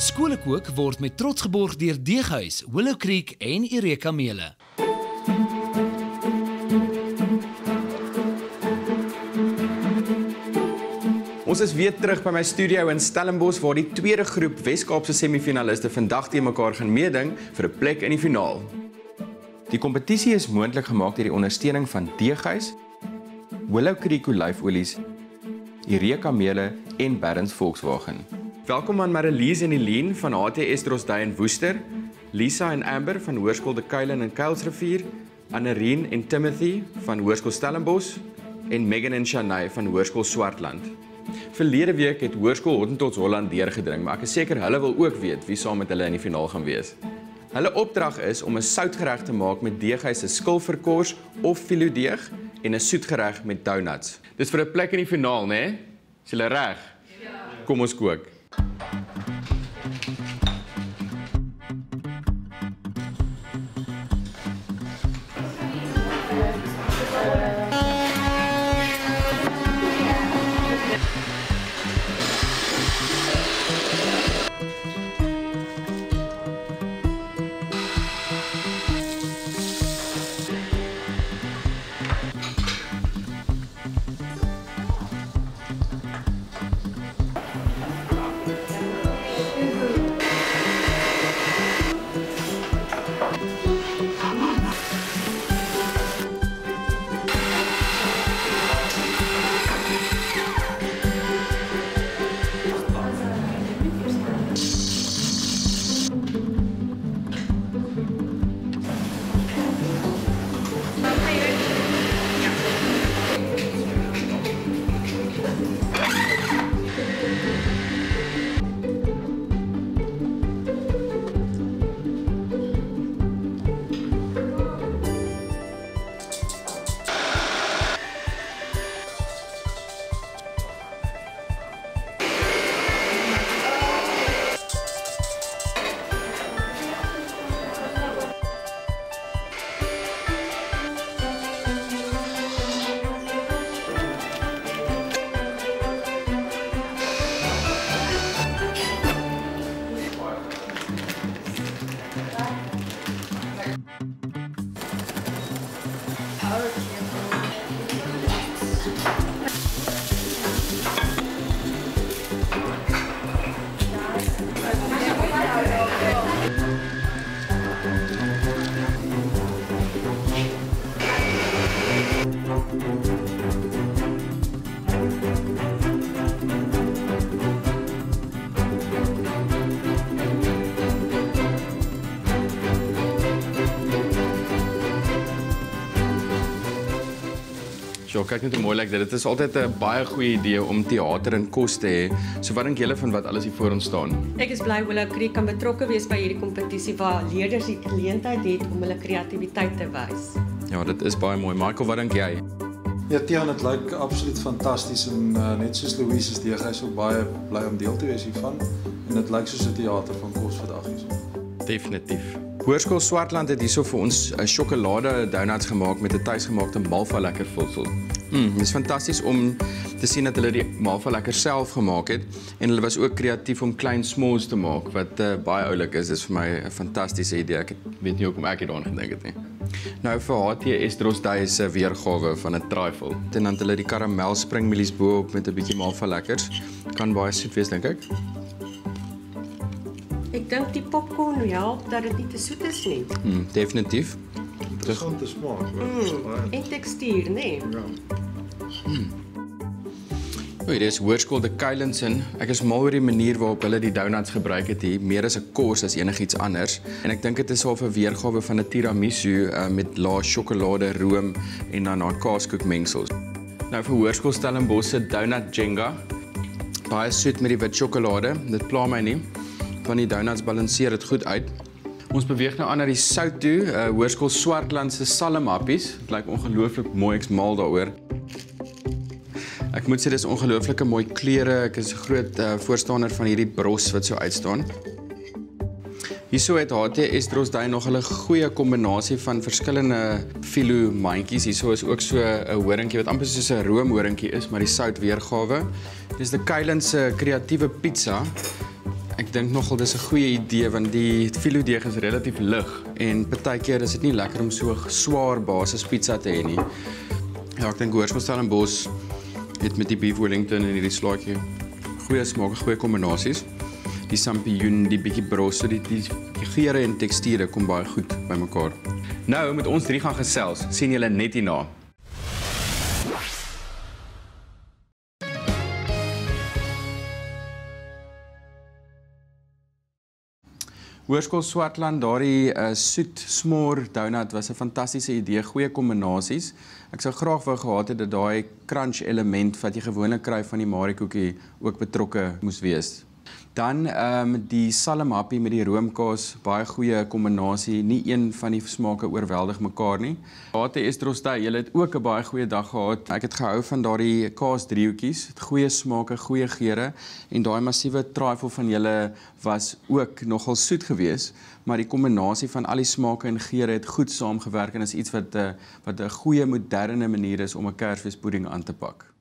Skolekook word met trots geborg deur Deeghuis, Willow Creek en Eureka Meule. Ons is weer terug by my studio in Stellenbosch waar die tweede groep Wes-Kaapse semifinaliste vandag teen mekaar gaan meeding vir 'n plek in die finaal. Die kompetisie is moontlik gemaak deur die ondersteuning van Deeghuis, Willow Creek Olyfolies, Eureka Meule en Barons Volkswagen. Welkom aan Marilise en Eileen van HTS Drosdui en Woester, Lisa en Amber van Hoërskool De Kuilen in Kuilsrivier, Annerien en Timothy van Hoërskool Stellenbosch en Megan en Shanae van Hoërskool Swartland. Verlede week het Hoërskool Hottentots Holland deurgedring, maar ek is seker hulle wil ook weet wie saam met hulle in die finaal gaan wees. Hulle opdrag is om 'n soutgereg te maak met Deeghuis se skilverkors of filodeeg en 'n soetgereg met donuts. Dis vir 'n plek in die finaal, né? Is julle reg? Ja. Kom ons kook. Ja, kyk net hoe mooi lyk dit. Dit is altyd 'n baie goeie idee om teater en kos te hê. So wat dink julle van wat alles hier voor ons staan? Ek is bly Willow Creek kan betrokke wees by hierdie kompetisie waar leerders die geleentheid het om hulle kreatiwiteit te wys. Ja, dit is baie mooi. Michael, wat dink jy? Ja, Tiaan, dit lyk absoluut fantasties en net soos Louise is Deeghuis ook baie bly om deel te wees hiervan. En dit lyk soos 'n teater van kos vandag hier. Definitief. Hoërskool Swartland het hierso vir ons 'n sjokolade donuts gemaak met 'n tuisgemaakte malva lekker vulsel. Dit is fantasties om te sien dat hulle die malva lekker self gemaak het en hulle was ook kreatief om klein s'mores te maak wat baie oulik is. Dit is vir my 'n fantastiese idee. Ek weet nie hoekom ek hieraan gedink het nie. Nou vir HTS Drosdui se weergawe van 'n trifle. En dan het hulle die karamel springmielies bo-op met 'n bietjie malva lekkers. Kan baie soet wees dink ek. Ek dink die popcorn help dat dit nie te soet is nie. Definitief. Interessante smaak. En tekstuur, nee. Hier is Hoërskool De Kuilen. Ek is mal oor die manier waarop hulle die donuts gebruik het hier, meer as 'n kos as enigiets anders. En ek dink dit is al 'n weergawe van 'n tiramisu met laag sjokolade, room en dan daai kaaskoekmengsels. Nou vir Hoërskool Stellenbosch se donut Jenga. Baie soet met die wit sjokolade. Dit pla my nie. Van die donuts balanseer dit goed uit. Ons beweeg nou aan na die sout toe. Hoërskool Swartland se salmhappies. Dit lyk ongelooflik mooi, ek's mal daaroor. Ek moet sê dis ongelooflike mooi kleure. Ek is 'n groot voorstander van hierdie bros wat so uitstaan. Hierso het HTS Drosdui nog 'n goeie kombinasie van verskillende filo mandjies. Hierso is ook so 'n horingkie wat amper soos 'n roomhoringkie is, maar die sout weergawe. Dis De Kuilen se kreatiewe pizza. Ek dink nogal dis 'n goeie idee want die filodeeg is relatief lig en partykeer is dit nie lekker om so swaar basis pizza te hê nie. Ja, ek dink Hoërskool Stellenbosch het met die beef Wellington en hierdie slaatjie goeie smaak, goeie kombinasies. Die sampioen, die bietjie bros, so die geure en teksture kom baie goed by mekaar. Nou met ons 3 gaan gesels, sien julle net hierna. Hoërskool Swartland, daardie soet s'more donut was 'n fantastiese idee, goeie kombinasies. Ek sou graag wou gehad het dat daai crunch element wat jy gewoonlik kry van die Mariekoekie ook betrokke moes wees. Dan die salmhappie met die roomkaas, baie goeie kombinasie, nie een van die smake oorweldig mekaar nie. HTS Drostay, julle het ook 'n baie goeie dag gehad. Ek het gehou van daardie kaasdriehoekies, goeie smake, goeie geure en daai massiewe trifle van julle was ook nogal soet geweest, maar die kombinasie van al die smake en geure het goed saamgewerk en is iets wat 'n goeie moderne manier is om 'n Kersfeespudding aan te pak.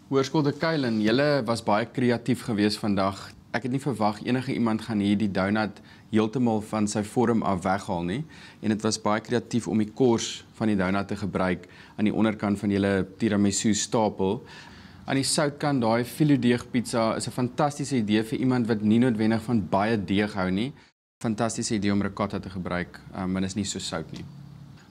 Hoërskool De Kuilen, julle was baie kreatief geweest vandag. Ek het nie verwag enige iemand gaan hier die donut heeltemal van sy vorm af weghaal nie. En dit was baie kreatief om die kors van die donut te gebruik aan die onderkant van julle tiramisu stapel. Aan die soutkant, daai filodeeg pizza is 'n fantastiese idee vir iemand wat nie noodwendig van baie deeg hou nie. Fantastiese idee om ricotta te gebruik, maar dit is nie so sout nie.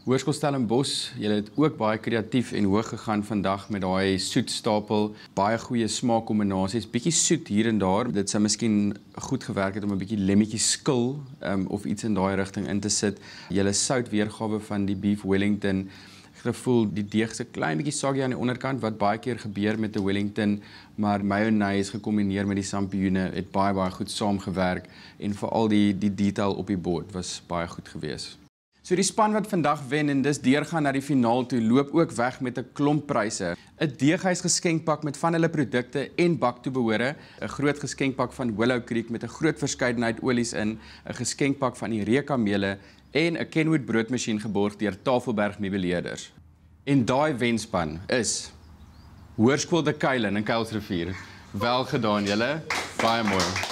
Hoërskool Stellenbosch, julle het ook baie kreatief en hoog gegaan vandag met daai soetstapel, baie goeie smaakkombinasies, bietjie soet hier en daar. Dit sou miskien goed gewerk het om 'n bietjie lemmetjie skil of iets in daai rigting in te sit. Julle sout weergawe van die beef Wellington, ek het gevoel die deeg is 'n klein bietjie soggy aan die onderkant wat baie keer gebeur met 'n Wellington, maar mayonnaise gekombineer met die sampioene het baie goed saamgewerk en veral die detail op die bord was baie goed geweest. So die span wat vandag wen en dis deurgaan na die finaal toe, loop ook weg met 'n klomp pryse. 'n Deeghuis geskenkpak met van hulle produkte en baktoebehore, 'n groot geskenkpak van Willow Creek met 'n groot verskeidenheid olies in, 'n geskenkpak van die Reka-mele en 'n Kenwood broodmasjien geborg deur Tafelberg Meubileerders. En daai wenspan is Hoërskool De Kuilen in Kuilsrivier. Wel gedaan julle, baie mooi.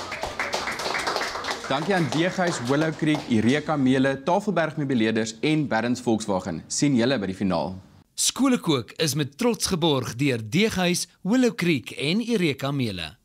Dankie aan Deeghuis, Willow Creek, Reka-mele, Tafelberg Meubileerders en Barons Volkswagen. Sien julle by die finaal. Skolekook is met trots geborg deur Deeghuis, Willow Creek en Reka-mele.